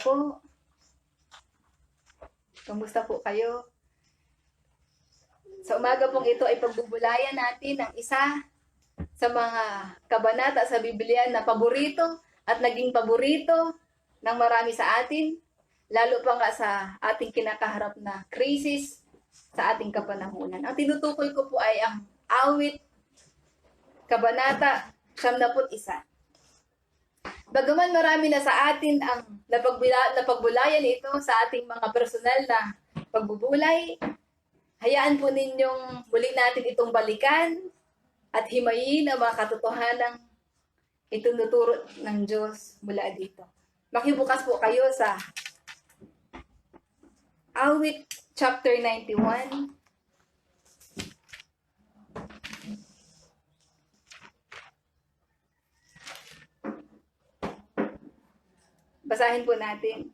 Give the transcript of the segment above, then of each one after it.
po. Kamusta po kayo? Sa umaga pong ito ay pagbubulayan natin ng isa sa mga kabanata sa Biblia na paborito at naging paborito ng marami sa atin, lalo pa nga sa ating kinakaharap na krisis sa ating kapanahunan. Ang tinutukoy ko po ay ang awit, kabanata 91. Bagaman marami na sa atin ang napagbulayan ito sa ating mga personal na pagbubulay, hayaan po ninyong muli natin itong balikan at himayin ang mga katotohanang itinuturo ng Diyos mula dito. Makibukas po kayo sa Awit chapter 91. Basahin po natin.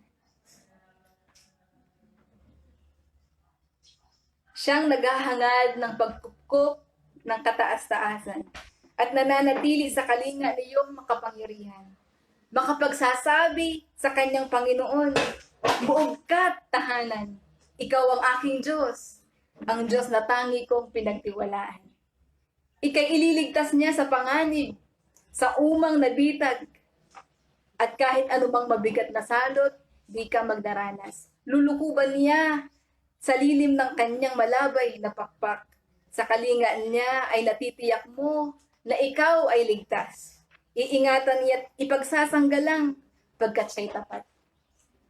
Siyang naghahangad ng pagkupkup ng kataas-taasan at nananatili sa kalinga niyong makapangyarihan. Makapagsasabi sa kanyang Panginoon, buog ka't tahanan, ikaw ang aking Diyos, ang Diyos na tangi kong pinagtiwalaan. Ika'y ililigtas niya sa panganib, sa umang nabitag, at kahit anumang mabigat na salot, di ka magdaranas. Lulukuban niya sa lilim ng kanyang malabay na pakpak. Sa kalinga niya ay natitiyak mo na ikaw ay ligtas. Iingatan niya at ipagsasanggalang pagkat siya'y tapat.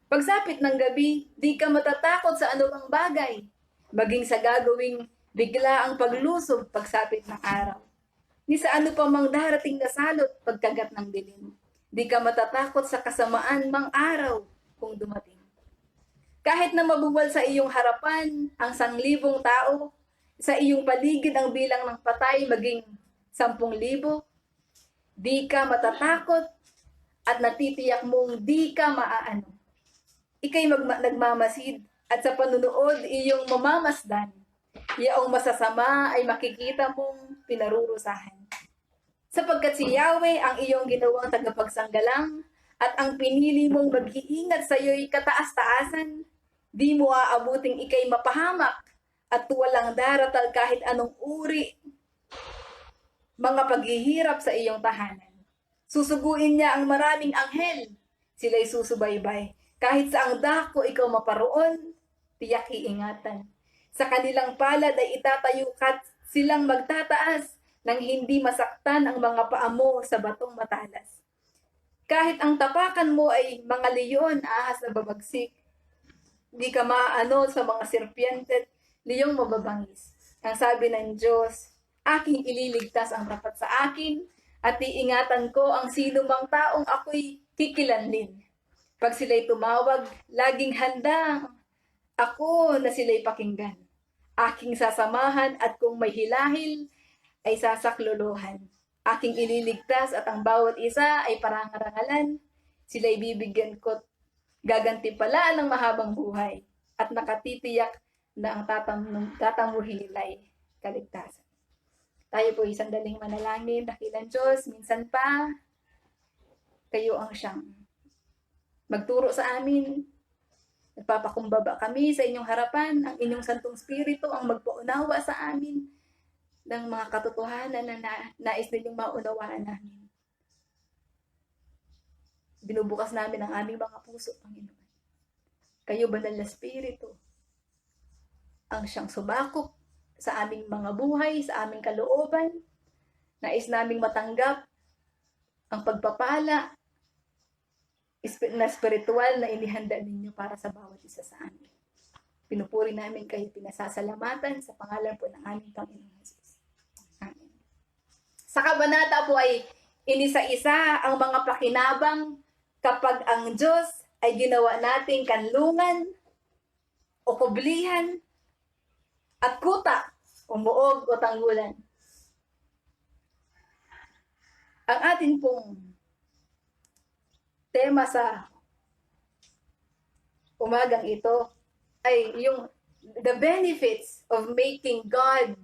Pagsapit ng gabi, di ka matatakot sa anumang bagay, maging sa gagawing bigla ang paglusob pagsapit ng araw. Ni sa ano pa mang darating na salot pagkagat ng dilim. Di ka matatakot sa kasamaan mang araw kung dumating. Kahit na mabuwal sa iyong harapan ang 1,000 tao, sa iyong paligid ang bilang ng patay maging 10,000, di ka matatakot at natitiyak mong di ka maaano. Ika'y nagmamasid at sa panunood iyong mamamasdan. Yaong masasama ay makikita mong pinarurusahan. Sapagkat si Yahweh ang iyong ginawang tagapagsanggalang at ang pinili mong mag-iingat sa iyo'y kataas-taasan, di mo aabuting ika'y mapahamak at walang daratal kahit anong uri mga paghihirap sa iyong tahanan. Susuguin niya ang maraming anghel, sila'y susubaybay. Kahit sa ang dako ikaw maparoon, tiyak iingatan. Sa kanilang palad ay itatayo kat silang magtataas nang hindi masaktan ang mga paa mo sa batong matalas. Kahit ang tapakan mo ay mga leon, ahas na babagsik, di ka maaano sa mga serpiente, leyong mababangis. Ang sabi ng Diyos, aking ililigtas ang tapat sa akin, at iingatan ko ang sino mang taong ako'y kikilanlin. Pag sila'y tumawag, laging handa ako na sila'y pakinggan. Aking sasamahan at kung may hilahil, ay sasaklolohan. Aking ililigtas at ang bawat isa ay parangarangalan. Sila'y bibigyan ko gagantimpalaan ng mahabang buhay at nakatitiyak na ang tatamuhin nila'y kaligtasan. Tayo po isang daling manalangin, dakilang Diyos, minsan pa kayo ang siyang magturo sa amin. Nagpapakumbaba kami sa inyong harapan, ang inyong Santong Espiritu ang magpaunawa sa amin ng mga katotohanan na nais ninyong maunawaan namin. Binubukas namin ang aming mga puso, Panginoon. Kayo, Banal na Espiritu, ang siyang sumakop sa aming mga buhay, sa aming kalooban. Nais naming matanggap ang pagpapala na spiritual na inihanda ninyo para sa bawat isa sa amin. Pinupuri namin kayo, pinasasalamatan sa pangalan po ng aming Panginoon Jesus. Amen. Sa kabanata po ay inisa-isa ang mga pakinabang kapag ang Diyos ay ginawa nating kanlungan o kublihan at kuta o muog o tanggulan. Ang atin pong tema sa umagang ito ay yung the benefits of making God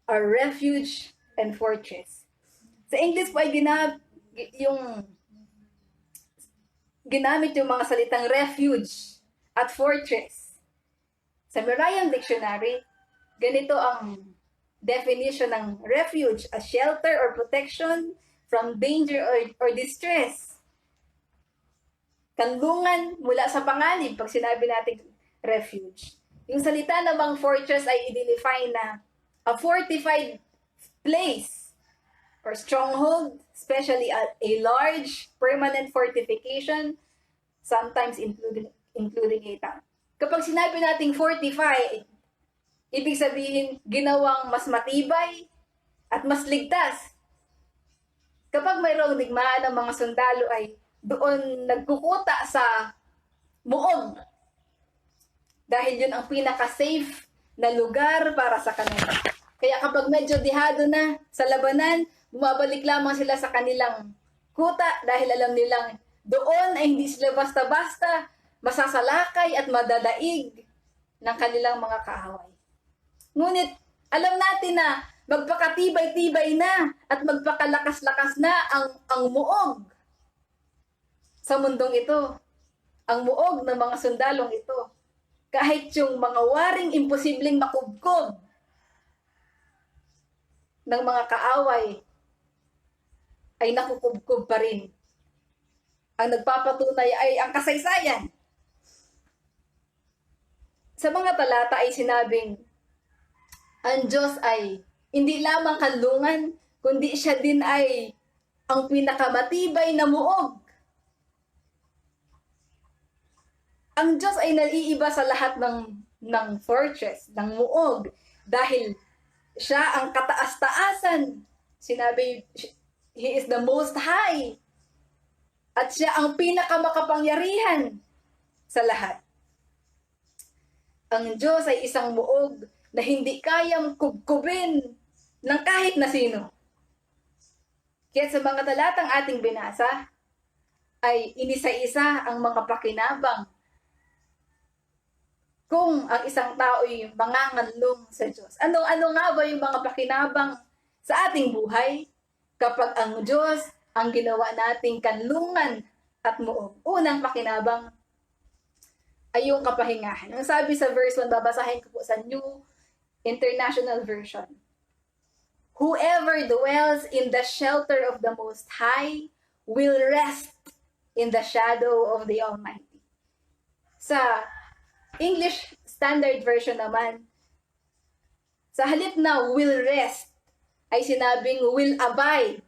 a refuge and fortress. Sa English po ay yung ginamit yung mga salitang refuge at fortress. Sa Merriam Dictionary, ganito ang definition ng refuge: a shelter or protection from danger or distress. Kanlungan mula sa panganib pag sinabi natin refuge. Yung salita namang fortress ay i-define na a fortified place or stronghold, especially a large permanent fortification, sometimes including a town. Kapag sinabi nating fortify, ibig sabihin ginawang mas matibay at mas ligtas. Kapag mayroong digmaan ng mga sundalo ay doon nagkukuta sa muog. Dahil yun ang pinaka-safe na lugar para sa kanila. Kaya kapag medyo dihado na sa labanan, bumabalik lamang sila sa kanilang kuta dahil alam nilang doon ay hindi sila basta-basta masasalakay at madadaig ng kanilang mga kaaway. Ngunit alam natin na magpakatibay-tibay na at magpakalakas-lakas na ang muog sa mundong ito. Ang muog ng mga sundalong ito. Kahit yung mga waring imposibleng makubkob ng mga kaaway ay nakukubkob pa rin. Ang nagpapatunay ay ang kasaysayan. Sa mga talata ay sinabing, ang Diyos ay hindi lamang kanlungan, kundi siya din ay ang pinakamatibay na muog. Ang Diyos ay naiiba sa lahat ng fortress, ng muog, dahil siya ang kataas-taasan. Sinabi, He is the Most High. At siya ang pinakamakapangyarihan sa lahat. Ang Diyos ay isang muog na hindi kayang kubkubin ng kahit na sino. Kaya sa mga talatang ating binasa, ay inisa-isa ang mga pakinabang kung ang isang tao ay manganganlong sa Diyos. Ano nga ba yung mga pakinabang sa ating buhay kapag ang Diyos ang ginawa nating kanlungan at muog? Unang pakinabang ay yung kapahingahan. Ang sabi sa verse 1, babasahin ko po sa New International Version. Whoever dwells in the shelter of the Most High will rest in the shadow of the Almighty. Sa English Standard Version naman, sa halip na will rest, ay sinabing will abide.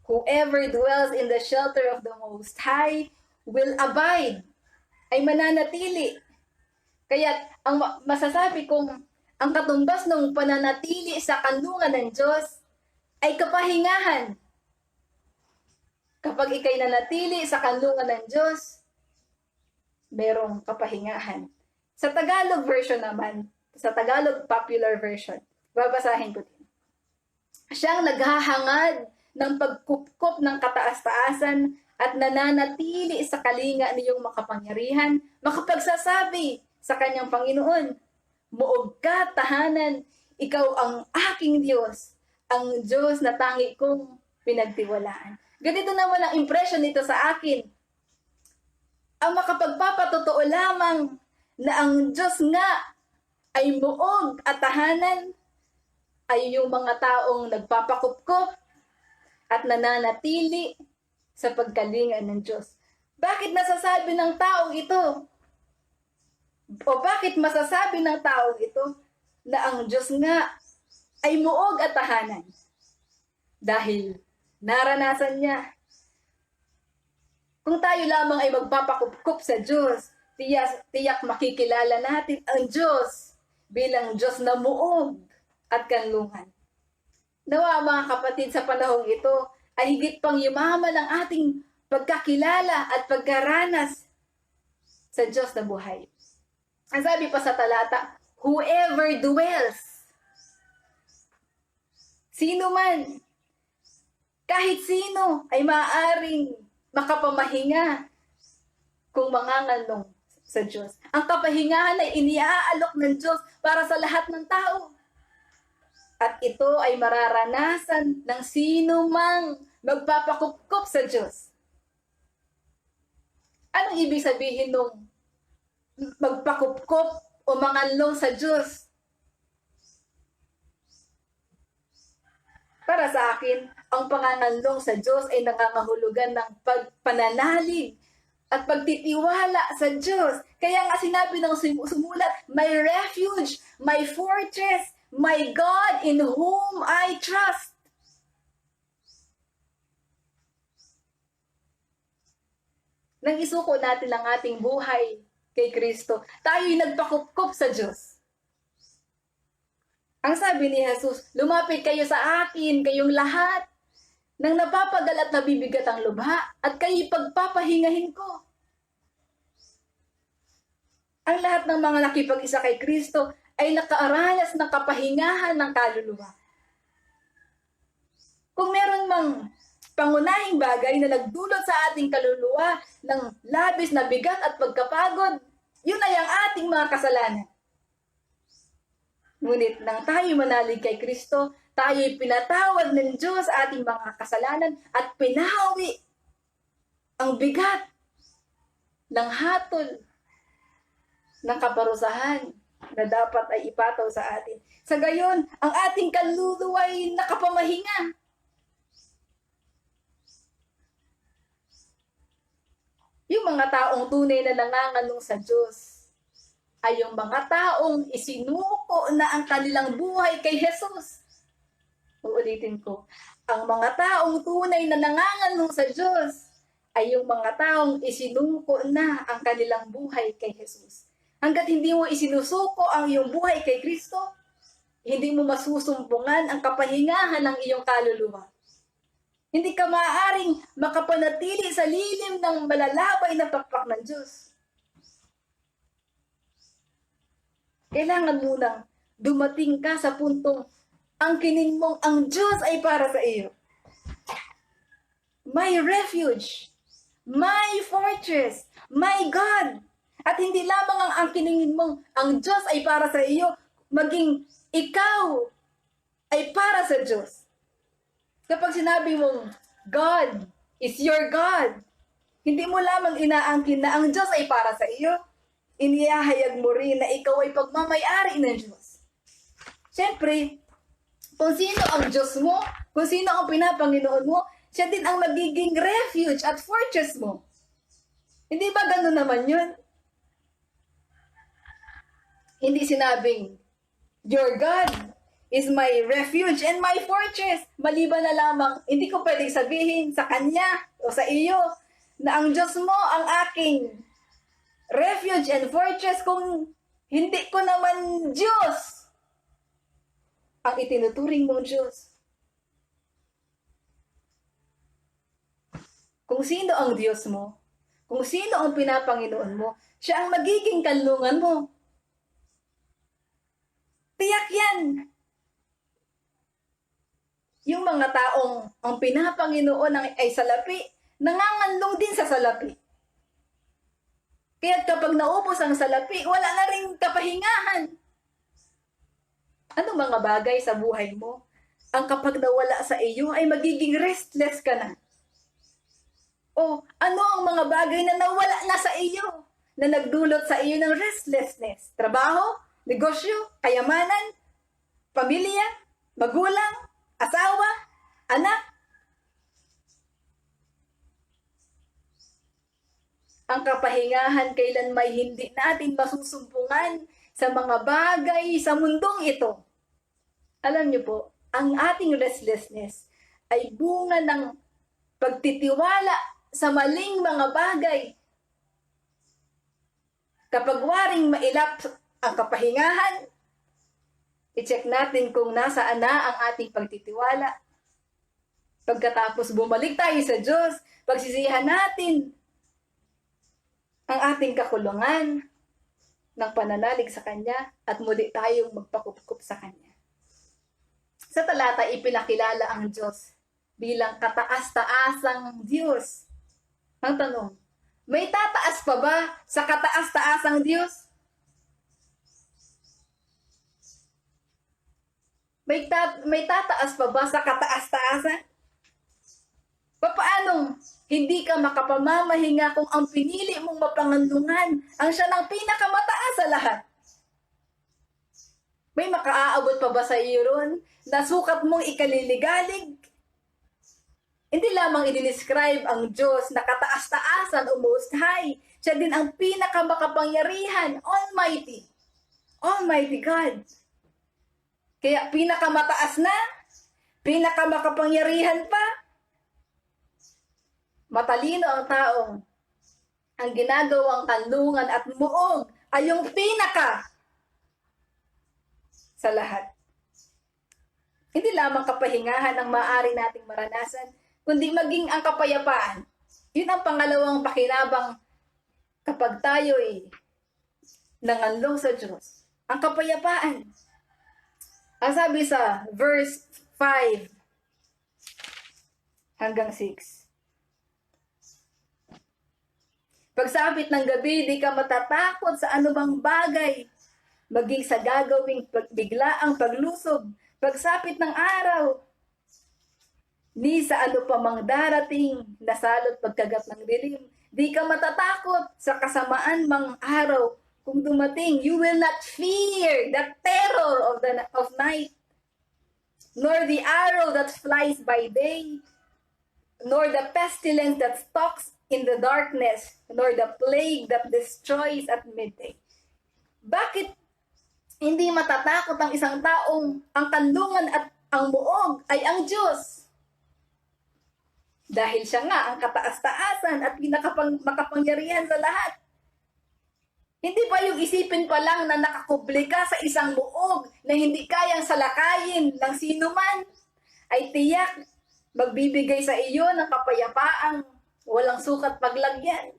Whoever dwells in the shelter of the Most High will abide, ay mananatili. Kaya ang masasabi kong ang katumbas ng pananatili sa kanlungan ng Diyos ay kapahingahan. Kapag ikay nanatili sa kanlungan ng Diyos, merong kapahingahan. Sa Tagalog version naman, sa Tagalog popular version, babasahin ko din. Siyang naghahangad ng pagkupkop ng kataas-taasan at nananatili sa kalinga niyong makapangyarihan, makapagsasabi sa kanyang Panginoon, muog ka, tahanan, ikaw ang aking Diyos, ang Diyos na tangi kong pinagtiwalaan. Ganito naman ang impression nito sa akin. Ang makapagpapatotoo lamang na ang Diyos nga ay muog at tahanan ay yung mga taong nagpapakupkop at nananatili sa pagkalinga ng Diyos. Bakit nasasabi ng taong ito? O bakit masasabi ng taong ito na ang Diyos nga ay muog at tahanan? Dahil naranasan niya. Kung tayo lamang ay magpapakupkup sa Diyos, tiyak makikilala natin ang Diyos bilang Diyos na muog at kanlungan. Nawa mga kapatid, sa panahong ito ay higit pang yumaman ang ating pagkakilala at pagkaranas sa Diyos na buhay. Ang sabi pa sa talata, whoever dwells. Sino man, kahit sino ay maaaring makapamahinga kung mangangalong sa Diyos. Ang kapahingahan ay iniaalok ng Diyos para sa lahat ng tao. At ito ay mararanasan ng sino mang magpapakupkop sa Diyos. Anong ibig sabihin nung magpakupkop o manganlong sa Diyos? Para sa akin, ang panganganlong sa Diyos ay nangangahulugan ng pagpananalig at pagtitiwala sa Diyos. Kaya nga sinabi ng sumulat, my refuge, my fortress, my God in whom I trust. Nang isuko natin ang ating buhay kay Kristo, tayo'y nagpakupkop sa Diyos. Ang sabi ni Jesus, lumapit kayo sa akin, kayong lahat, nang napapagal at nabibigat ang lubha, at kayo'y pagpapahingahin ko. Ang lahat ng mga nakipag-isa kay Kristo ay nakaaranas ng kapahingahan ng kaluluwa. Kung meron mang pangunahing bagay na nagdulot sa ating kaluluwa ng labis na bigat at pagkapagod, yun ay ang ating mga kasalanan. Ngunit nang tayo manalig kay Kristo, tayo'y pinatawad ng Diyos ating mga kasalanan at pinahawi ang bigat ng hatol ng kaparusahan na dapat ay ipataw sa atin. Sa gayon, ang ating kaluluwa ay nakapamahinga. Yung mga taong tunay na nanganganong sa Diyos ay yung mga taong isinuko na ang kanilang buhay kay Jesus. Uulitin ko, ang mga taong tunay na nanganganong sa Diyos ay yung mga taong isinuko na ang kanilang buhay kay Jesus. Hanggat hindi mo isinusuko ang iyong buhay kay Kristo, hindi mo masusumpungan ang kapahingahan ng iyong kaluluwa. Hindi ka maaaring makapanatili sa lilim ng malalabay na pakpak ng Diyos. Kailangan munang dumating ka sa puntong angkinin mong ang Diyos ay para sa iyo. My refuge, my fortress, my God. At hindi lamang ang angkinin mong ang Diyos ay para sa iyo, maging ikaw ay para sa Diyos. Kapag sinabi mong, God is your God, hindi mo lamang inaangkin na ang Diyos ay para sa iyo, inihahayag mo rin na ikaw ay pagmamayari ng Diyos. Siyempre, kung sino ang Diyos mo, kung sino ang pinapanginoon mo, siya din ang magiging refuge at fortress mo. Hindi ba ganun naman yun? Hindi sinabing, your God is my refuge and my fortress. Maliban na lamang, hindi ko pwedeng sabihin sa kanya o sa iyo na ang Diyos mo ang aking refuge and fortress kung hindi ko naman Diyos ang itinuturing mong Diyos. Kung sino ang Diyos mo, kung sino ang pinapanginoon mo, siya ang magiging kanlungan mo. Tiyak yan. Yung mga taong ang pinapanginoon ay salapi, nanganganlong din sa salapi. Kaya kapag naubos ang salapi, wala na rin kapahingahan. Anong mga bagay sa buhay mo ang kapag nawala sa iyo ay magiging restless ka na? O ano ang mga bagay na nawala na sa iyo na nagdulot sa iyo ng restlessness? Trabaho, negosyo, kayamanan, pamilya, magulang, asawa, anak. Ang kapahingahan kailan may hindi natin masusumpungan sa mga bagay sa mundong ito. Alam niyo po, ang ating restlessness ay bunga ng pagtitiwala sa maling mga bagay. Kapag waring mailap ang kapahingahan, i-check natin kung nasaan na ang ating pagtitiwala. Pagkatapos bumalik tayo sa Diyos, pagsisihan natin ang ating kakulungan ng pananalig sa Kanya at muli tayong magpakupkup sa Kanya. Sa talata, ipinakilala ang Diyos bilang kataas-taasang Diyos. Ang tanong, may tataas pa ba sa kataas-taasang Diyos? May tataas pa ba sa kataas-taasan? Paano Hindi ka makapamamahinga kung ang pinili mong mapangalungan ang siya ng pinakamataas sa lahat. May makaaabot pa ba sa iyo ron na sukat mong ikaliligalig? Hindi lamang i-describe ang Diyos na kataas-taasan o most high. Siya din ang pinakamakapangyarihan, Almighty. Almighty God. Kaya pinakamataas na, pinakamakapangyarihan pa. Matalino ang taong ang ginagawang kanlungan at muog ay yung pinaka sa lahat. Hindi lamang kapahingahan ang maaari nating maranasan, kundi maging ang kapayapaan. Yun ang pangalawang pakinabang kapag tayo'y nanganlong sa Diyos. Ang kapayapaan. Ang sabi sa verse 5 hanggang 6. Pagsapit ng gabi, di ka matatakot sa anumang bagay, maging sa gagawing biglaang paglusob, pagsapit ng araw, ni sa ano pa mang darating na salot pagkagat ng dilim. Di ka matatakot sa kasamaan mang araw kung dumating. You will not fear the terror of night, nor the arrow that flies by day, nor the pestilence that stalks in the darkness, nor the plague that destroys at midday. Bakit hindi matatakot ang isang taong ang kanlungan at ang muog ay ang Diyos? Dahil siya nga ang kataas-taasan at makapangyarihan sa lahat. Hindi ba yung isipin pa lang na nakakubli ka sa isang muog na hindi kayang salakayin ng sino man, ay tiyak magbibigay sa iyo ng kapayapaang walang sukat paglagyan.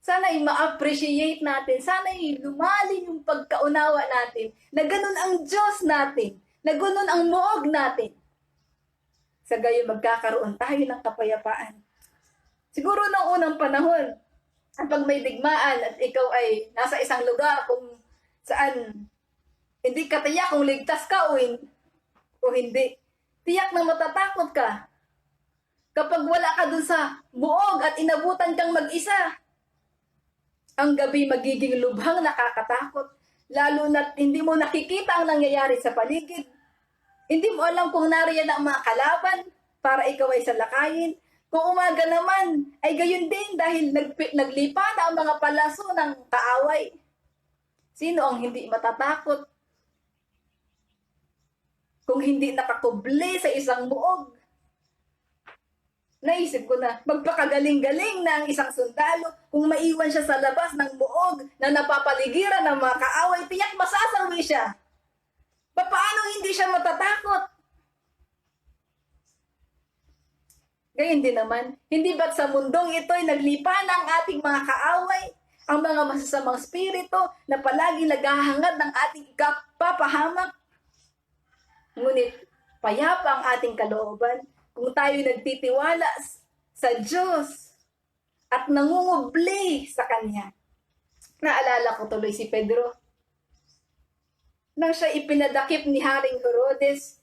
Sana'y ma-appreciate natin, sana'y lumalim yung pagkaunawa natin, na ganun ang Diyos natin, na ganun ang muog natin. Sa gayon magkakaroon tayo ng kapayapaan. Siguro noong unang panahon, pag may digmaan at ikaw ay nasa isang lugar kung saan hindi ka tiyak kung ligtas ka o hindi, tiyak na matatakot ka. Kapag wala ka dun sa buog at inabutan kang mag-isa, ang gabi magiging lubhang nakakatakot, lalo na't hindi mo nakikita ang nangyayari sa paligid. Hindi mo alam kung nariyan ang mga kalaban para ikaw ay salakayin. Kung umaga naman, ay gayon din dahil naglipa na ang mga palaso ng kaaway. Sino ang hindi matatakot kung hindi nakakubli sa isang buog? Naisip ko na, magpakagaling-galing na ang isang sundalo kung maiwan siya sa labas ng buog na napapaligiran ng mga kaaway, tiyak masasawi siya. Paano hindi siya matatakot? Gayun din naman, hindi ba't sa mundong ito'y naglipa na ang ating mga kaaway, ang mga masasamang spirito na palagi naghahangad ng ating kapapahamak? Ngunit, payapa ang ating kalooban kung tayo nagtitiwala sa Diyos at nangungubli sa Kanya. Naalala ko tuloy si Pedro. Nang siya ipinadakip ni Haring Herodes,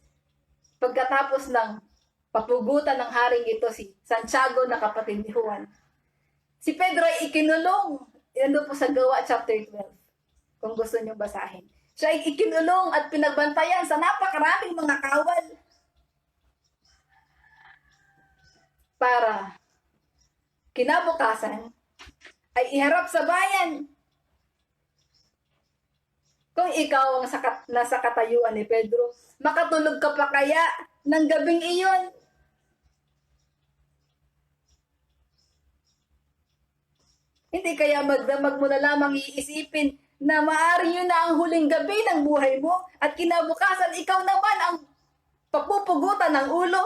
pagkatapos ng papugutan ng haring ito si Santiago na kapatid ni Juan. Si Pedro ay ikinulong. Yan po sa Gawa chapter 12. Kung gusto nyo basahin. Siya ay ikinulong at pinagbantayan sa napakaraming mga kawal. Para kinabukasan ay iharap sa bayan. Kung ikaw ang nasa katayuan ni Pedro, makatulog ka pa kaya ng gabing iyon? Hindi kaya magdamag mo na lamang iisipin na maaari yun na ang huling gabi ng buhay mo at kinabukasan ikaw naman ang papupugutan ng ulo?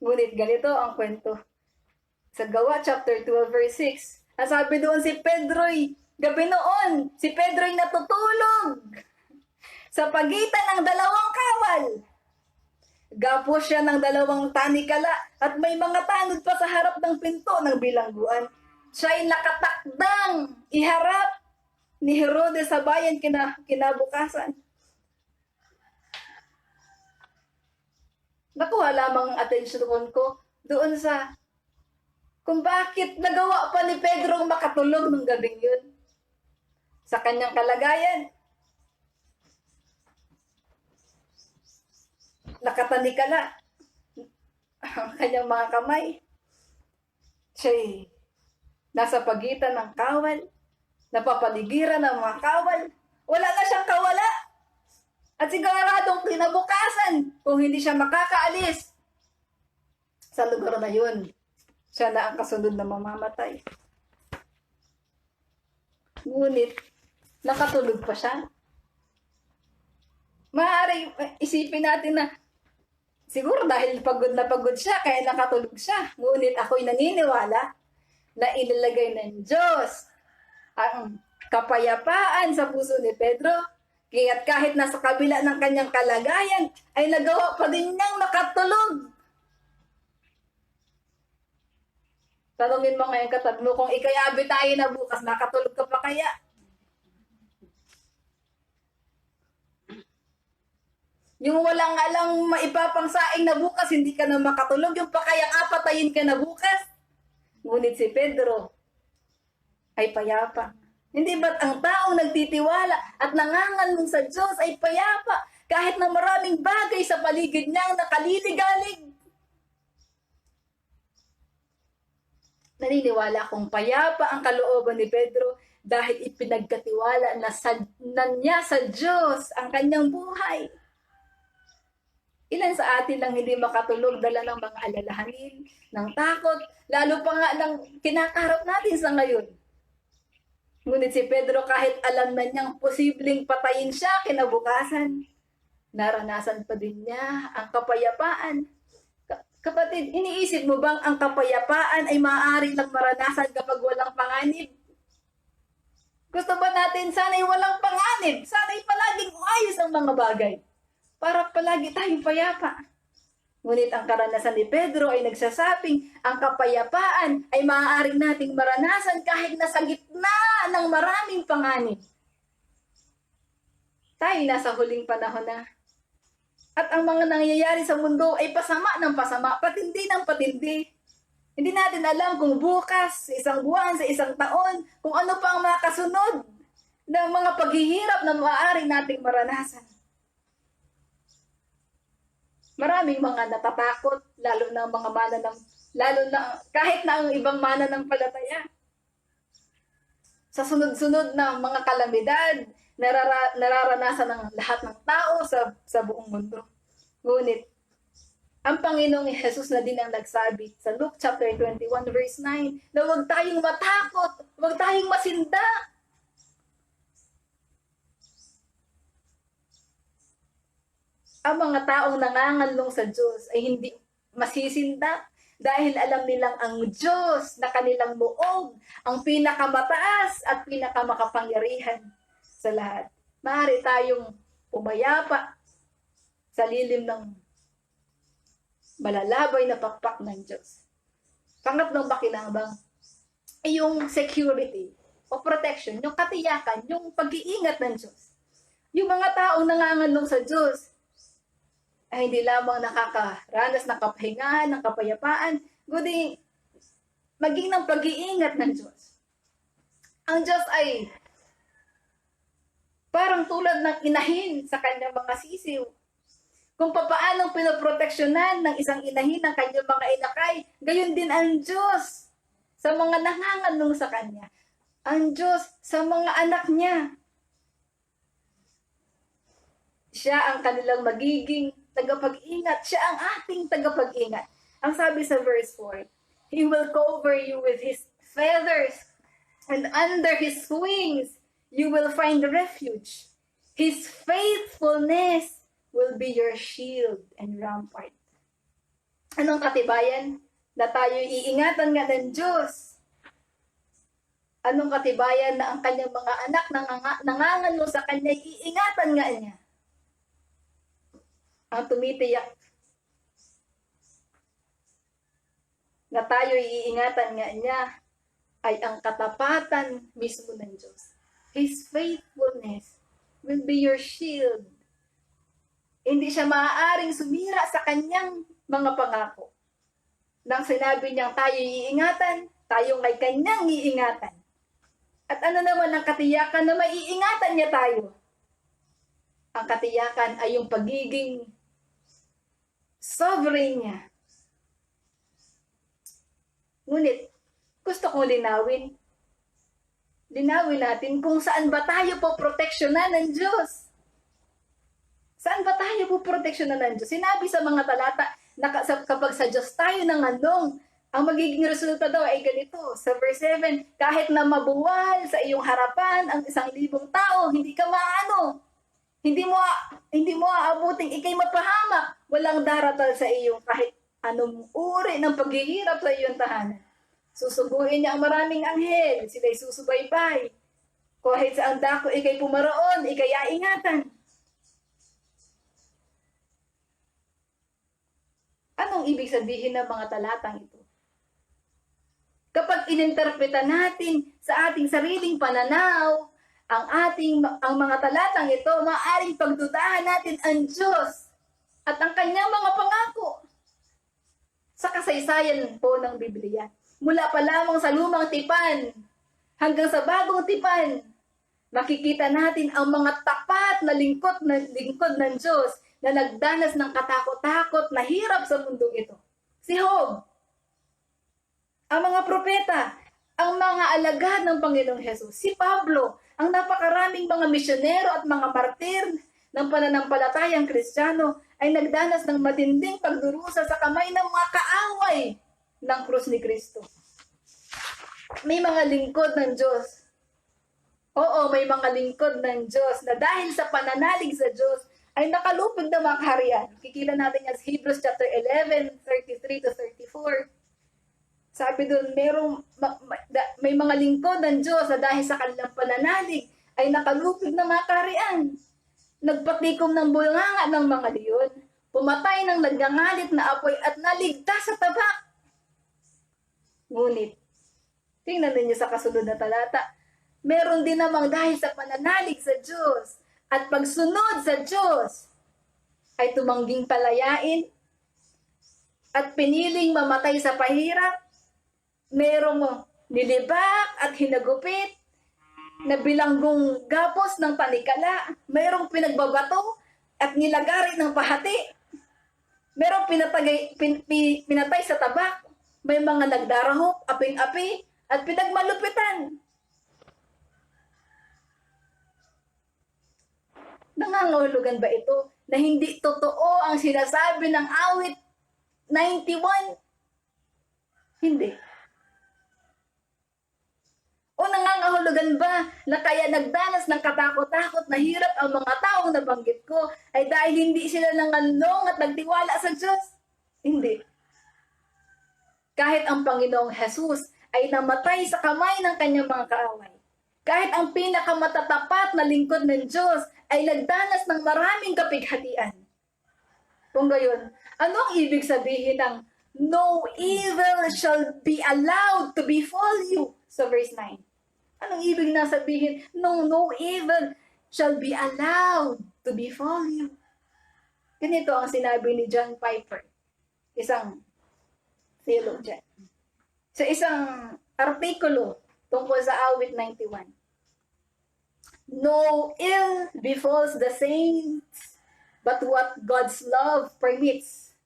Ngunit ganito ang kwento. Sa Gawa chapter 12 verse 6, nasabi doon si Pedro'y gabi noon, si Pedro'y natutulog sa pagitan ng dalawang kawal. Gapos siya ng dalawang tanikala at may mga tanod pa sa harap ng pinto ng bilangguan. Siya'y nakatakdang iharap ni Herodes sa bayan kinabukasan. Nakuha lamang ang atensyon ko doon sa kung bakit nagawa pa ni Pedro makatulog nung gabing yun. Sa kanyang kalagayan, nakatanikala ang kanyang mga kamay. Siya'y nasa pagitan ng kawal, napapaligiran ng mga kawal. Wala na siyang kawala. At siguradong kinabukasan kung hindi siya makakaalis sa lugar na yun, siya na ang kasunod na mamamatay. Ngunit, nakatulog pa siya. Maaaring isipin natin na siguro dahil pagod na pagod siya, kaya nakatulog siya. Ngunit ako'y naniniwala na inilagay ng Diyos ang kapayapaan sa puso ni Pedro. Kaya't kahit nasa kabila ng kanyang kalagayan, ay nagawa pa din niyang makatulog. Tanungin mo ngayon katabi mo, kung ikayabi tayo na bukas, nakatulog ka pa kaya? Yung walang alang maipapangsaing na bukas, hindi ka na makatulog. Yung pakayang apatayin ka na bukas. Ngunit si Pedro ay payapa. Hindi ba't ang taong nagtitiwala at nangangalong sa Diyos ay payapa kahit na maraming bagay sa paligid niyang nakaliligalig? Naniniwala kong payapa ang kalooban ni Pedro dahil ipinagkatiwala na niya sa Diyos ang kanyang buhay. Ilan sa atin lang hindi makatulog dala ng mga alalahanin, ng takot, lalo pa nga ng kinakaharap natin sa ngayon. Ngunit si Pedro, kahit alam na niyang posibleng patayin siya kinabukasan, naranasan pa din niya ang kapayapaan. Kapatid, iniisip mo bang ang kapayapaan ay maaaring lang maranasan kapag walang panganib? Gusto ba natin sana'y walang panganib? Sana'y palaging ayos ang mga bagay para palagi tayong payapa. Ngunit ang karanasan ni Pedro ay nagsasabing ang kapayapaan ay maaaring nating maranasan kahit nasa gitna ng maraming panganib. Tayo nasa huling panahon na. At ang mga nangyayari sa mundo ay pasama ng pasama, patindi ng patindi. Hindi natin alam kung bukas, sa isang buwan, sa isang taon, kung ano pa ang mga kasunod ng mga paghihirap na maaaring nating maranasan. Maraming mga natatakot, lalo na mga lalo na kahit na ang ibang mananampalataya. Sa sunod-sunod na mga kalamidad, nararanasan ng lahat ng tao sa buong mundo. Ngunit, ang Panginoong Jesus na din ang nagsabi sa Luke chapter 21 verse 9 na huwag tayong matakot, huwag tayong masinda. Ang mga taong nangangalong sa Diyos ay hindi masisinda dahil alam nilang ang Diyos na kanilang muog, ang pinakamataas at pinakamakapangyarihan sa lahat. Maaari tayong umayapa sa lilim ng malalabay na pakpak ng Diyos. Pangatlong pakinabang ay yung security o protection, yung katiyakan, yung pag-iingat ng Diyos. Yung mga taong nangangalong sa Diyos ay hindi lamang nakakaranas ng kapahingahan, ng kapayapaan, kundi maging ng pag-iingat ng Diyos. Ang Diyos ay parang tulad ng inahin sa kanyang mga sisiw. Kung papaanong pinoproteksyonan ng isang inahin ng kanyang mga inakay, gayon din ang Diyos sa mga nangangalong sa Kanya. Ang Diyos sa mga anak niya. Siya ang kanilang magiging tagapag-ingat. Siya ang ating tagapag-ingat. Ang sabi sa verse 4, He will cover you with His feathers, and under His wings you will find refuge. His faithfulness will be your shield and rampart. Anong katibayan? Na tayo iingatan nga ng Diyos. Anong katibayan na ang kanyang mga anak nangangano sa kanya, iingatan nga niya? Ang tumitiyak na tayo iingatan nga niya ay ang katapatan mismo ng Diyos. His faithfulness will be your shield. Hindi siya maaaring sumira sa kanyang mga pangako. Nang sinabi niyang tayo iingatan, tayo ay kanyang iingatan. At ano naman ang katiyakan na maiingatan niya tayo? Ang katiyakan ay yung pagiging sovereign niya. Ngunit, gusto kong linawin natin kung saan ba tayo po proteksyonan ng Diyos. Saan ba tayo po proteksyonan ng Diyos? Sinabi sa mga talata na kapag sa Diyos tayo nanganong, ang magiging resulta daw ay ganito. Sa verse 7, kahit na mabuwal sa iyong harapan ang 1,000 tao, hindi ka maano. Hindi mo aabuting ikay mapahamak. Walang daratal sa iyo kahit anong uri ng paghihirap sa iyong tahanan. Susuguin niya ang maraming anghel, sila'y susubaybay. Kahit sa ang dako ikay pumaroon, ikay aingatan. Anong ibig sabihin ng mga talatang ito? Kapag ininterpreta natin sa ating sariling pananaw, ang mga talatang ito, maaaring pagdudahan natin ang Diyos at ang kanyang mga pangako. Sa kasaysayan po ng Biblia, mula pa lamang sa lumang tipan hanggang sa bagong tipan, makikita natin ang mga tapat na lingkod ng Diyos na nagdanas ng katakot-takot na hirap sa mundong ito. Si Job, ang mga propeta, ang mga alagad ng Panginoong Hesus, si Pablo, ang napakaraming mga misyonero at mga martir ng pananampalatayang Kristiyano ay nagdanas ng matinding pagdurusa sa kamay ng mga kaaway ng krus ni Kristo. May mga lingkod ng Diyos. Oo, may mga lingkod ng Diyos na dahil sa pananalig sa Diyos ay nakalupig na mga kaharian. Kikita natin yan sa Hebrews chapter 11, 33 to 34. Sabi doon, may mga lingkod ng Diyos na dahil sa kanilang pananalig ay nakalupig na mga kaharian. Nagpatikom ng bunganga ng mga leon, pumatay ng nagngangalit na apoy at naligtas sa tabak. Ngunit, tingnan ninyo sa kasunod na talata, meron din namang dahil sa pananalig sa Diyos at pagsunod sa Diyos ay tumangging palayain at piniling mamatay sa pahirap. Merong nilibak at hinagupit na bilanggong gapos ng panikala. Merong pinagbabato at nilagari ng pahati. Merong pinatay sa tabak. May mga nagdarahop, aping-api, at pinagmalupitan. Nangangahulugan ba ito na hindi totoo ang sinasabi ng awit 91? Hindi. O nangangahulugan ba na kaya nagdanas ng katakot-takot na hirap ang mga taong nabanggit ko ay dahil hindi sila nanganlong at nagtiwala sa Diyos? Hindi. Kahit ang Panginoong Hesus ay namatay sa kamay ng kanyang mga kaaway. Kahit ang pinakamatatapat na lingkod ng Diyos ay nagdanas ng maraming kapighatian. Kung gayon, anong ibig sabihin ng no evil shall be allowed to befall you? Sa verse 9. Anong ibig na sabihin? No evil shall be allowed to befall you. Ganito ang sinabi ni John Piper, isang theologian. Sa isang artikulo tungkol sa awit 91. No ill befalls the saints, but what God's love permits.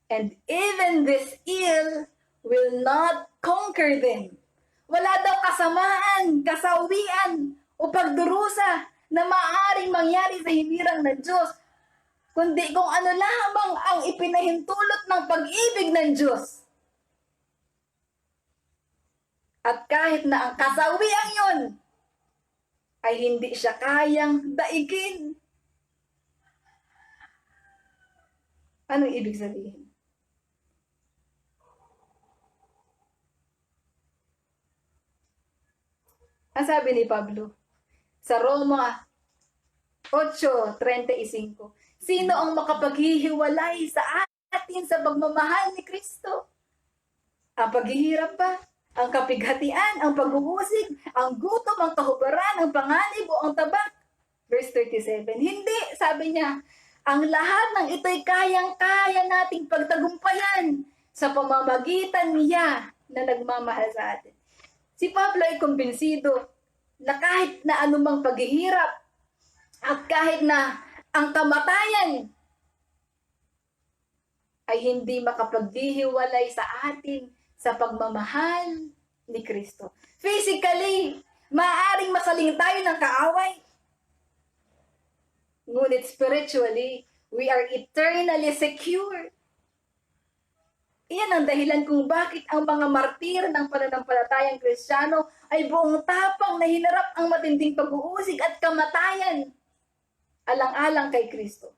And even this ill will not conquer them. Wala daw kasamaan, kasawian, o pagdurusa na maaaring mangyari sa hinirang ng Diyos, kundi kung ano lamang ang ipinahintulot ng pag-ibig ng Diyos. At kahit na ang kasawian yun, ay hindi siya kayang daigin. Anong ibig sabihin? Ang sabi ni Pablo sa Roma 8:35, sino ang makapaghihiwalay sa atin sa pagmamahal ni Kristo? Ang paghihirap ba? Ang kapighatian, ang pag-uusig, ang gutom, ang kahubaran, ang panganib o ang tabak? Verse 37, hindi, sabi niya, Ang lahat ng ito'y kayang-kaya nating pagtagumpayan sa pamamagitan niya na nagmamahal sa atin. Si Pablo ay kumbinsido na kahit na anumang paghihirap at kahit na ang kamatayan ay hindi makapagdihiwalay sa atin sa pagmamahal ni Kristo. Physically, maaaring masaling tayo ng kaaway. Ngunit spiritually, we are eternally secure. Iyan ang dahilan kung bakit ang mga martir ng pananampalatayang Kristiyano ay buong tapang na hinarap ang matinding pag-uusig at kamatayan alang-alang kay Kristo.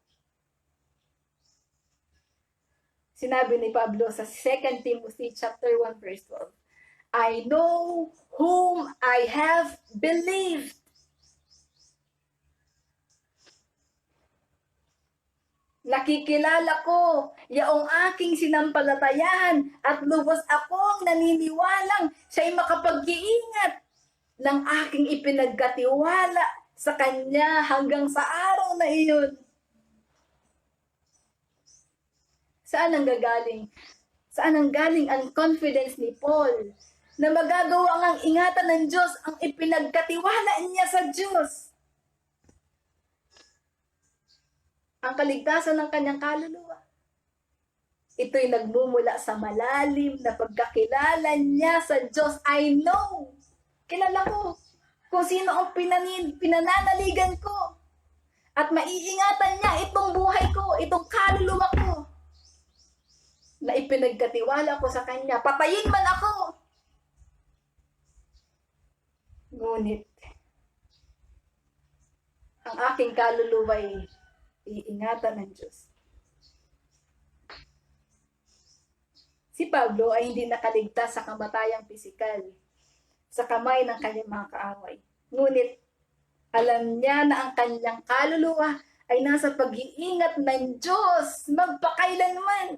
Sinabi ni Pablo sa 2 Timothy chapter 1 verse 12, I know whom I have believed. Nakikilala ko yaong aking sinampalatayahan at lubos akong naniniwalang siya'y makapag-iingat ng aking ipinagkatiwala sa Kanya hanggang sa araw na iyon. Saan ang gagaling? Saan ang galing ang confidence ni Paul na magagawa ngang ingatan ng Diyos ang ipinagkatiwala niya sa Diyos? Ang kaligtasan ng kanyang kaluluwa. Ito'y nagmumula sa malalim na pagkakilala niya sa Diyos. I know. Kilala ko kung sino ang pinananaligan ko. At maiingatan niya itong buhay ko, itong kaluluwa ko. Na ipinagkatiwala ko sa Kanya. Patayin man ako. Ngunit, ang aking kaluluwa ay iingatan ng Diyos. Si Pablo ay hindi nakaligtas sa kamatayang pisikal sa kamay ng kanyang mga kaaway. Ngunit, alam niya na ang kanyang kaluluwa ay nasa pag-iingat ng Diyos magpakailanman.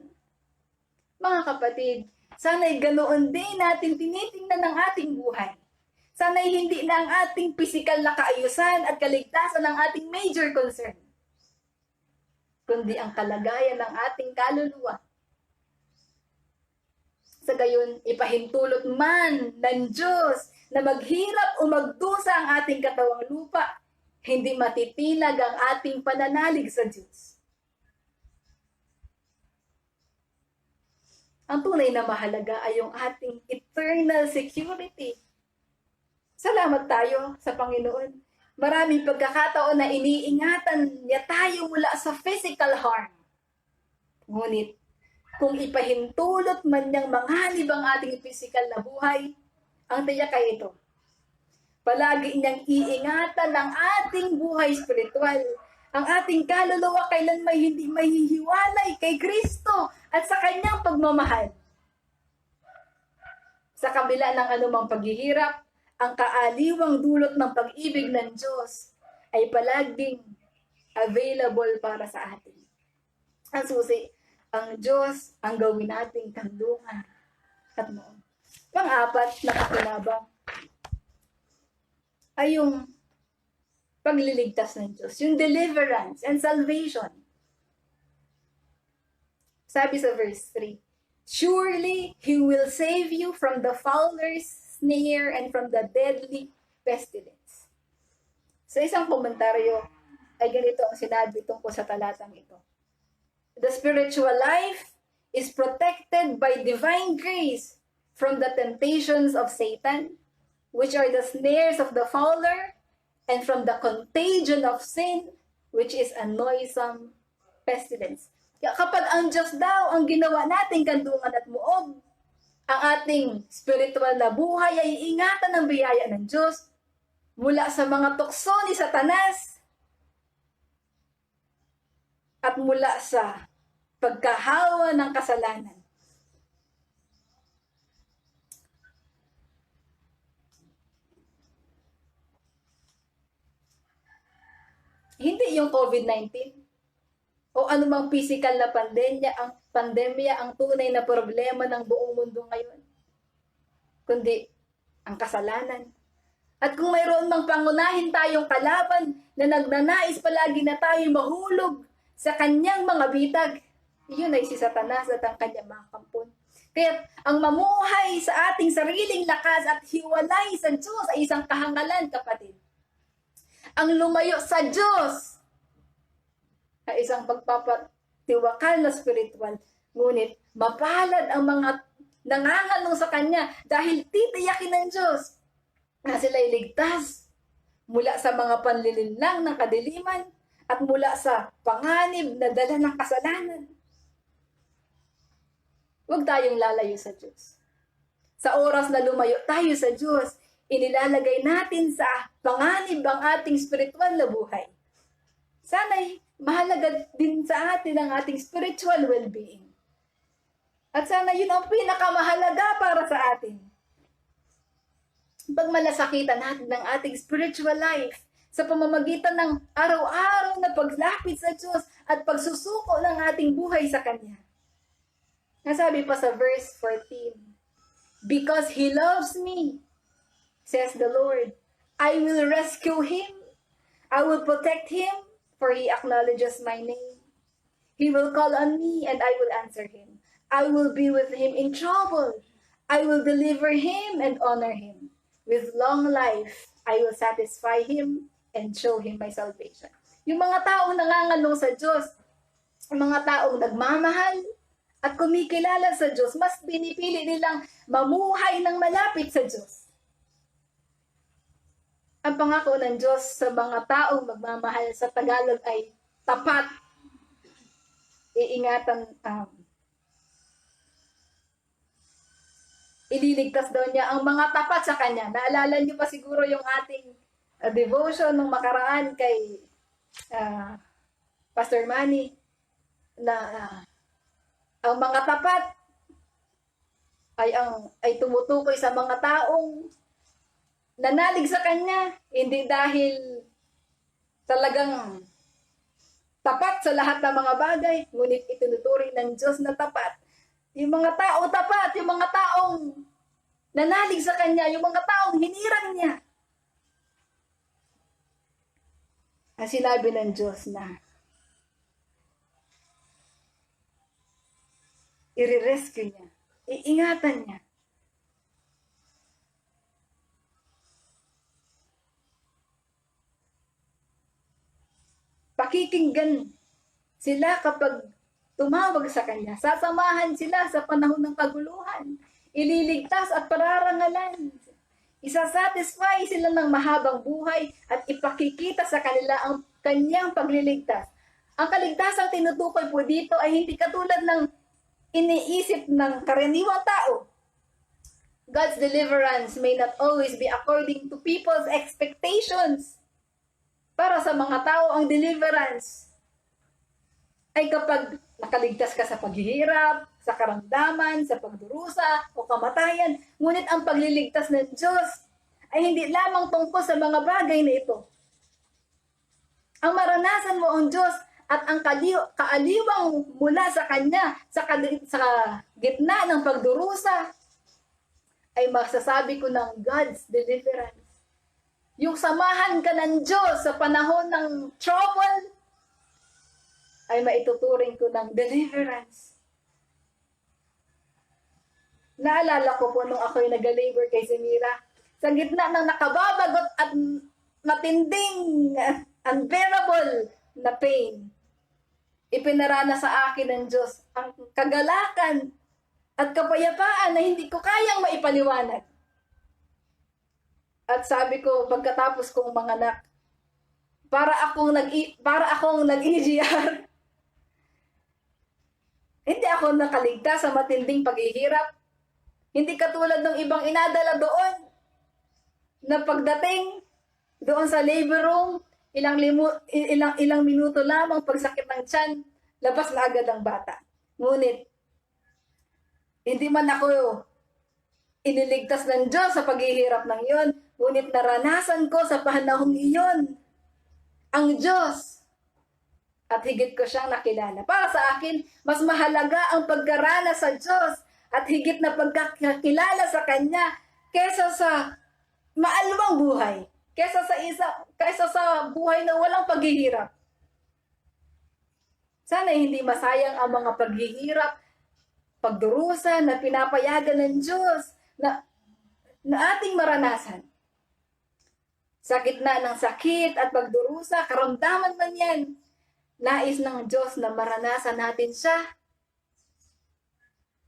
Mga kapatid, sana'y ganoon din natin tinitingnan ng ating buhay. Sana'y hindi na ang ating pisikal na kaayusan at kaligtasan ang ating major concern, kundi ang kalagayan ng ating kaluluwa. Sa gayon, ipahintulot man ng Diyos na maghirap o magdusa ang ating katawang lupa, hindi matitinag ang ating pananalig sa Diyos. Ang tunay na mahalaga ay yung ating eternal security. Salamat tayo sa Panginoon. Maraming pagkakataon na iniingatan niya tayo mula sa physical harm. Ngunit, kung ipahintulot man niyang manghalib ang ating physical na buhay, ang tiyak ay ito. Palagi niyang iingatan ang ating buhay spiritual. Ang ating kaluluwa kailan may hindi mahihiwalay kay Kristo at sa Kanyang pagmamahal. Sa kabila ng anumang paghihirap, ang kaaliwang dulot ng pag-ibig ng Diyos ay palaging available para sa atin. Ang susi, ang Diyos ang gawin nating kandungan at noon. Pang-apat na kakinabang ay yung pagliligtas ng Diyos, yung deliverance and salvation. Sabi sa verse 3, surely He will save you from the fowler's snare and from the deadly pestilence. Sa isang komentaryo ay ganito ang sinabi tungkol sa talatang ito. The spiritual life is protected by divine grace from the temptations of Satan, which are the snares of the fowler, and from the contagion of sin, which is a noisome pestilence. Kaya kapag ang Diyos daw ang ginawa nating kandungan at muog, ang ating spiritual na buhay ay ingatan ng biyaya ng Diyos mula sa mga tukso ni Satanas at mula sa pagkahawa ng kasalanan. Hindi yung COVID-19 o anumang physical na pandemya ang tunay na problema ng buong mundo ngayon, kundi ang kasalanan. At kung mayroon mang pangunahin tayong kalaban na nagnanais palagi na tayo mahulog sa kanyang mga bitag. Iyon ay si Satanas at ang kanyang mga kampon. Kaya ang mamuhay sa ating sariling lakas at hiwalay sa Diyos ay isang kahangalan, kapatid. Ang lumayo sa Diyos ay isang pagpapatiwakal na spiritual. Ngunit mapalad ang mga nangangalong sa Kanya dahil titiyakin ng Diyos na sila'y ligtas mula sa mga panlilinlang ng kadiliman at mula sa panganib na dala ng kasalanan. Huwag tayong lalayo sa Diyos. Sa oras na lumayo tayo sa Diyos, inilalagay natin sa panganib ang ating spiritual na buhay. Sana'y mahalaga din sa atin ang ating spiritual well-being. At sana yun ang pinakamahalaga para sa atin. Pag malasakitan natin ng ating spiritual life sa pamamagitan ng araw-araw na paglapit sa Diyos at pagsusuko ng ating buhay sa Kanya. Nasabi pa sa verse 14, "Because He loves me, says the Lord, I will rescue Him. I will protect Him, for He acknowledges my name. He will call on me, and I will answer Him. I will be with Him in trouble. I will deliver Him and honor Him. With long life, I will satisfy Him and show Him my salvation." Yung mga taong nangangalong sa Diyos, yung mga taong nagmamahal, at kumikilala sa Diyos, mas pinipili nilang mamuhay ng malapit sa Diyos. Ang pangako ng Diyos sa mga taong magmamahal sa Tagalog ay tapat. Iingatan, ililigtas daw niya ang mga tapat sa Kanya. Naalala niyo pa siguro yung ating devotion nung makaraan kay Pastor Manny na ang mga tapat ay tumutukoy sa mga taong nanalig sa Kanya, hindi dahil talagang tapat sa lahat ng mga bagay, ngunit itinuturing ng Diyos na tapat. Yung mga tao tapat, yung mga taong nanalig sa Kanya, yung mga taong hinirang niya. Ang sinabi ng Diyos na i-rescue niya, iingatan niya. Pakikinggan sila kapag tumawag sa Kanya. Sasamahan sila sa panahon ng kaguluhan. Ililigtas at pararangalan. Isasatisfy sila ng mahabang buhay at ipakikita sa kanila ang Kanyang pagliligtas. Ang kaligtasang tinutukoy po dito ay hindi katulad ng iniisip ng karaniwang tao. God's deliverance may not always be according to people's expectations. Para sa mga tao, ang deliverance ay kapag nakaligtas ka sa paghihirap, sa karamdaman, sa pagdurusa, o kamatayan. Ngunit ang pagliligtas ng Diyos ay hindi lamang tungkol sa mga bagay na ito. Ang maranasan mo ang Diyos at ang kaaliwang mula sa Kanya sa gitna ng pagdurusa ay masasabi ko ng God's deliverance. Yung samahan ka ng Diyos sa panahon ng trouble ay maituturing ko ng deliverance. Naalala ko po nung ako'y nag-labor kay Semira, sa gitna ng nakababagot at matinding, unbearable na pain, ipinarana sa akin ng Diyos ang kagalakan at kapayapaan na hindi ko kayang maipaliwanag. At sabi ko, pagkatapos kong manganak, para akong nag-EGR. Hindi ako nakaligtas sa matinding paghihirap. Hindi katulad ng ibang inadala doon, na pagdating doon sa labor room, ilang minuto lamang pagsakit ng tiyan, labas na agad ang bata. Ngunit, hindi man ako iniligtas ng Diyos sa paghihirap ng iyon, ngunit naranasan ko sa panahong iyon ang Diyos at higit ko siyang nakilala. Para sa akin, mas mahalaga ang pagkaranas sa Diyos at higit na pagkakilala sa Kanya kesa sa maalwang buhay, kesa sa buhay na walang paghihirap. Sana hindi masayang ang mga paghihirap, pagdurusa na pinapayagan ng Diyos na ating maranasan. Sa gitna ng sakit at pagdurusa, karamdaman man yan, nais ng Diyos na maranasan natin siya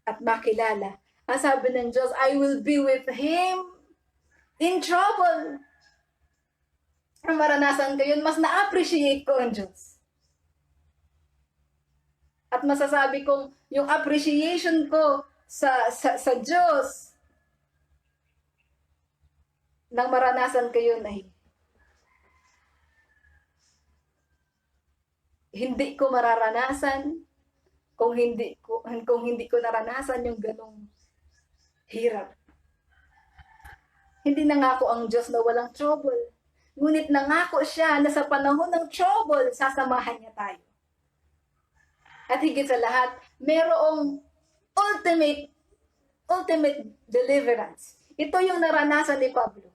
at makilala. Ang sabi ng Diyos, I will be with Him in trouble. Ang maranasan ko yun, mas na-appreciate ko ang Diyos. At masasabi kong yung appreciation ko sa Diyos nang maranasan ko yun ay hindi ko mararanasan kung hindi ko naranasan yung ganong hirap. Hindi nangako ang Diyos na walang trouble. Ngunit nangako siya na sa panahon ng trouble, sasamahan niya tayo. At higit sa lahat, merong ultimate deliverance. Ito yung naranasan ni Pablo.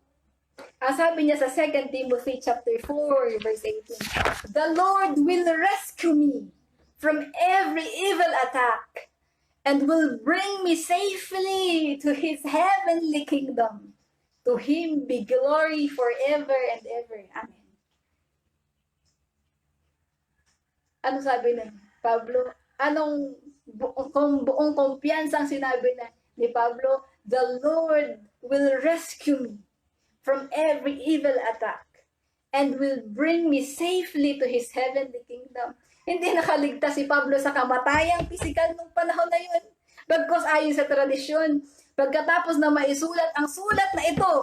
Ang sabi niya sa 2 Timothy chapter 4, verse 18, The Lord will rescue me from every evil attack and will bring me safely to His heavenly kingdom. To Him be glory forever and ever. Amen. Ano sabi ng Pablo? Anong buong kumpiyansang sinabi ni Pablo? The Lord will rescue me from every evil attack and will bring me safely to His heavenly kingdom. Hindi nakaligtas si Pablo sa kamatayang pisikal nung panahon na yun. Bagkus ayon sa tradisyon, pagkatapos na maisulat ang sulat na ito,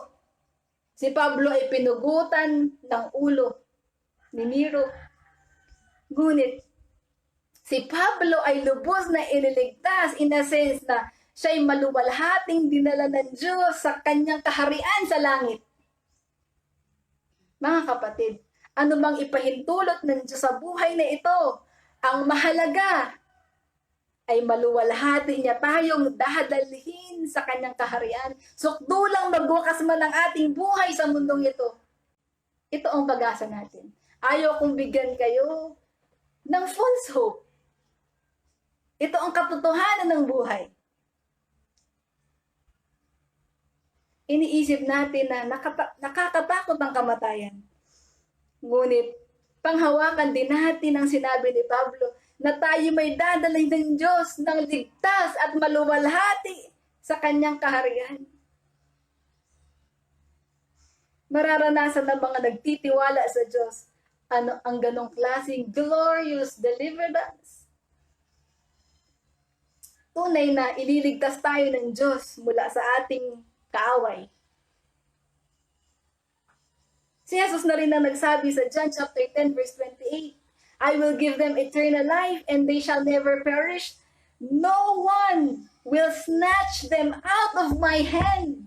si Pablo ay pinugutan ng ulo ni Nero. Ngunit, si Pablo ay lubos na iniligtas in a sense na siya'y maluwalhating dinala ng Diyos sa kanyang kaharian sa langit. Mga kapatid, ano bang ipahintulot ng Diyos sa buhay na ito? Ang mahalaga ay maluwalhati niya tayong dadalhin sa kanyang kaharian. Sukdulang magwakas man ang ating buhay sa mundong ito. Ito ang pag-asa natin. Ayaw kong bigyan kayo ng false hope. Ito ang katotohanan ng buhay. Iniisip natin na nakakatakot ang kamatayan. Ngunit, panghawakan din natin ang sinabi ni Pablo na tayo may dadalhin ng Diyos ng ligtas at maluwalhati sa kanyang kaharian. Mararanasan ng mga nagtitiwala sa Diyos ang ganong klaseng glorious deliverance. Tunay na ililigtas tayo ng Diyos mula sa ating kaaway. Si Jesus na rin ang nagsabi sa John chapter 10 verse 28, I will give them eternal life and they shall never perish. No one will snatch them out of my hand.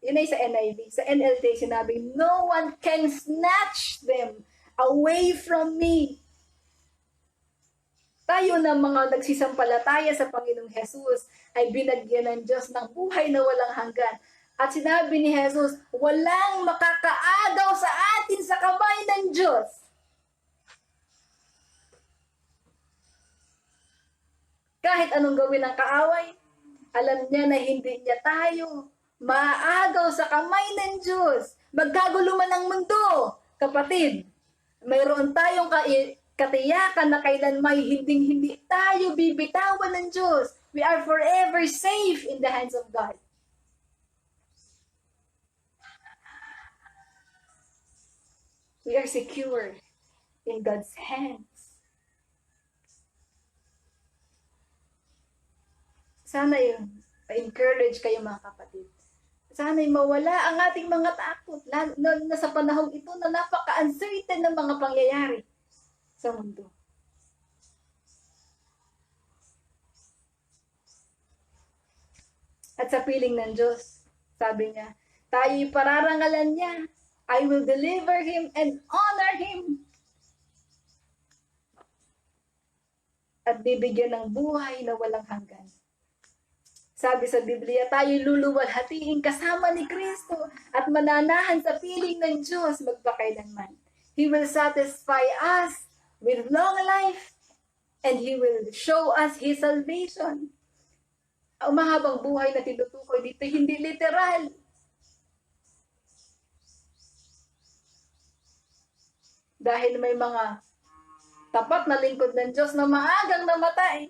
Yun ay sa NIV. Sa NLT sinabi, no one can snatch them away from me. Tayo na mga nagsisampalataya sa Panginoong Jesus ay binagyan ng Diyos ng buhay na walang hanggan. At sinabi ni Jesus, walang makakaagaw sa atin sa kamay ng Diyos. Kahit anong gawin ng kaaway, alam niya na hindi niya tayo maaagaw sa kamay ng Diyos. Magkagulo man ang mundo, kapatid. Mayroon tayong katiyakan na kailanmay hindi tayo bibitawan ng Diyos. We are forever safe in the hands of God. We are secure in God's hands. Sana yun, pa-encourage kayo mga kapatid. Sana'y mawala ang ating mga takot, lalo na sa panahon ito na napaka-uncertain ng mga pangyayari sa mundo. At sa piling ng Diyos, sabi niya, tayo'y pararangalan niya. I will deliver him and honor him. At bibigyan ng buhay na walang hanggan. Sabi sa Biblia, tayo luluwalhatiin kasama ni Kristo at mananahan sa piling ng Diyos magpakailanman. He will satisfy us with long life, and He will show us His salvation. Ang mahabang buhay na tinutukoy dito, hindi literal. Dahil may mga tapat na lingkod ng Diyos na maagang namatay.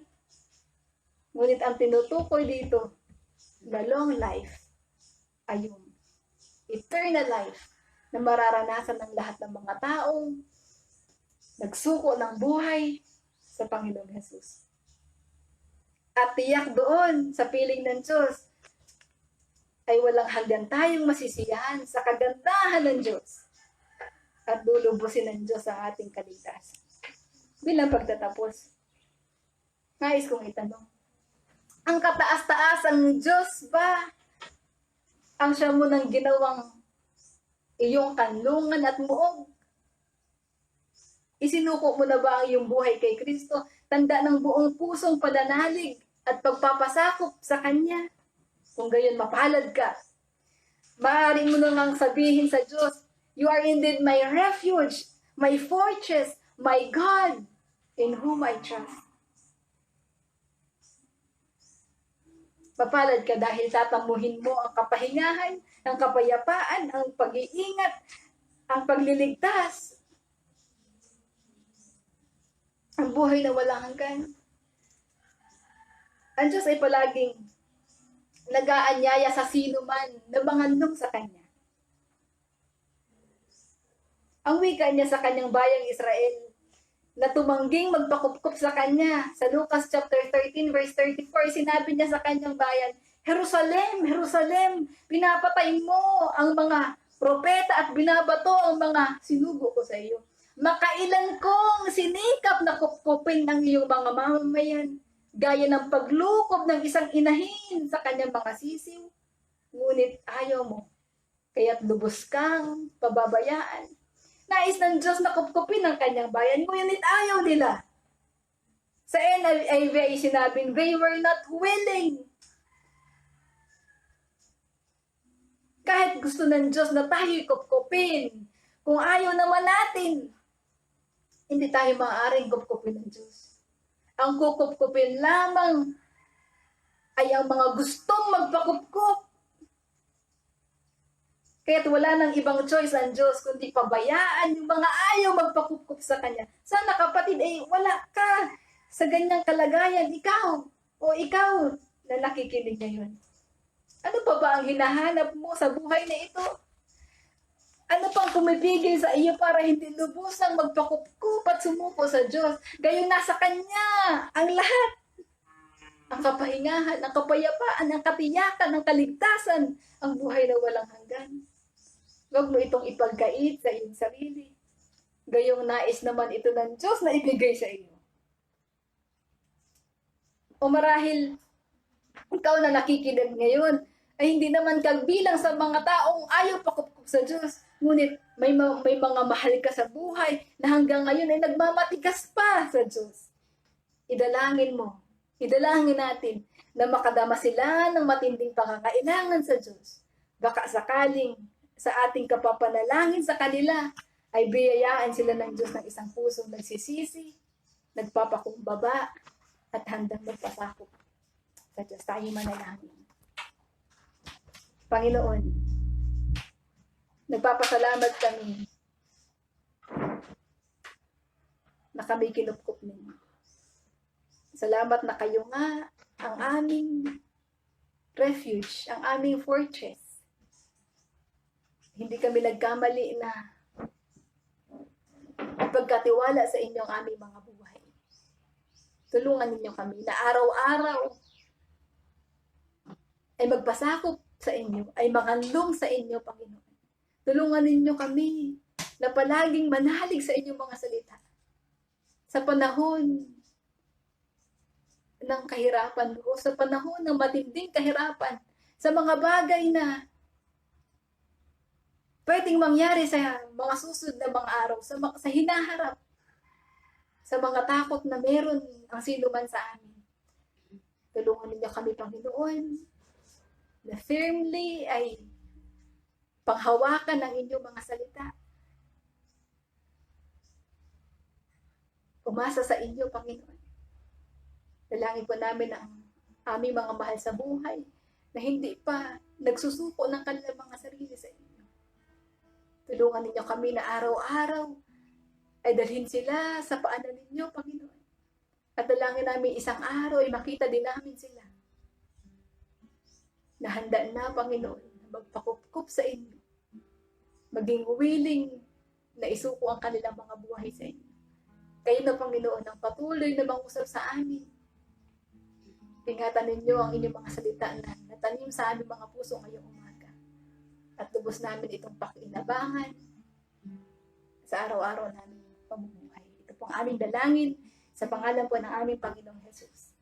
Ngunit ang tinutukoy dito, the long life, ayun, eternal life, na mararanasan ng lahat ng mga taong nagsuko ng buhay sa Panginoong Jesus. At tiyak doon sa piling ng Diyos ay walang hanggan tayong masisiyahan sa kagandahan ng Diyos at lulubusin ng Diyos sa ating kaligtasan. Bilang pagtatapos, nais kong itanong, ang kataas-taasang Diyos ba ang siya mo nang ginawang iyong kanlungan at muog? Isinuko mo na ba ang iyong buhay kay Kristo? Tanda ng buong pusong pananalig at pagpapasakop sa Kanya. Kung gayon, mapalad ka. Maaari mo nang sabihin sa Diyos, "You are indeed my refuge, my fortress, my God, in whom I trust." Mapalad ka dahil tatamuhin mo ang kapahingahan, ang kapayapaan, ang pag-iingat, ang pagliligtas, ang buhay na walang hanggan. Ang Diyos ay palaging nag-aanyaya sa sino man na mangandong sa Kanya. Ang wika niya sa Kanyang bayang Israel na tumangging magpakupkup sa Kanya. Sa Lucas chapter 13 verse 34, sinabi niya sa Kanyang bayan, "Jerusalem, Jerusalem, pinapatay mo ang mga propeta at binabato ang mga sinugo ko sa iyo. Makailan kong sinikap na kupkupin ang iyong mga mamamayan, gaya ng paglukob ng isang inahin sa kanyang mga sisiw. Ngunit ayaw mo, kaya't lubos kang pababayaan." Nais ng Diyos na kupkupin ang kanyang bayan, ngunit ayaw nila. Sa NIV ay sinabing, they were not willing. Kahit gusto ng Diyos na tayo'y kupkupin, kung ayaw naman natin, hindi tayo maaaring kupkupin ng Diyos. Ang kukupkupin lamang ay ang mga gustong magpakupkup. Kaya't wala nang ibang choice ang Diyos kundi pabayaan yung mga ayaw magpakupkup sa Kanya. Sana kapatid, wala ka sa ganyang kalagayan, ikaw na nakikinig ngayon. Ano pa ba ang hinahanap mo sa buhay na ito? Ano pang pumipigil sa iyo para hindi lubusang magpakupkup at sumuko sa Diyos? Gayong nasa Kanya ang lahat. Ang kapahingahan, ang kapayapaan, ang katiyakan, ang kaligtasan, ang buhay na walang hanggan. Huwag mo itong ipagkait sa iyong sarili. Gayong nais naman ito ng Diyos na ibigay sa iyo. O marahil, ikaw na nakikinig ngayon, ay hindi naman kagbilang sa mga taong ayaw pakupkup sa Diyos. Ngunit may mga mahal ka sa buhay na hanggang ngayon ay nagmamatigas pa sa Diyos. Idalangin mo, idalangin natin na makadama sila ng matinding pangangailangan sa Diyos. Baka sakaling sa ating kapapanalangin sa kanila ay biyayaan sila ng Diyos ng isang pusong nagsisisi, nagpapakumbaba, at handang magpasakop sa Diyos. Tayo manalangin. Panginoon, nagpapasalamat kami na kami kinupkup ninyo. Salamat na kayo nga ang aming refuge, ang aming fortress. Hindi kami nagkamali na pagkatiwala sa inyo ang aming mga buhay. Tulungan ninyo kami na araw-araw ay magpasakop sa inyo, ay mangandong sa inyo, Panginoon. Tulungan ninyo kami na palaging manalig sa inyong mga salita. Sa panahon ng kahirapan o sa panahon ng matinding kahirapan, sa mga bagay na pwedeng mangyari sa mga susunod na mga araw, sa hinaharap, sa mga takot na meron ang sino man sa amin. Tulungan ninyo kami, Panginoon, na firmly ay panghawakan ng inyong mga salita. umasa sa inyo, Panginoon. Dalangin po namin ang aming mga mahal sa buhay na hindi pa nagsusuko ng kanilang mga sarili sa inyo. Tulungan ninyo kami na araw-araw ay dalhin sila sa paanan ninyo, Panginoon. At dalangin namin isang araw ay makita din namin sila. Nahanda na, Panginoon, magpakupkup sa inyo. Maging willing na isuko ang kanilang mga buhay sa inyo. Kayo na, Panginoon, ang patuloy na mangusap sa amin. Ingatan ninyo ang inyong mga salita na natanim sa aming mga puso ngayong umaga. At lubos namin itong pakinabangan sa araw-araw namin pamumuhay. Ito po ang aming dalangin sa pangalan po ng aming Panginoong Jesus.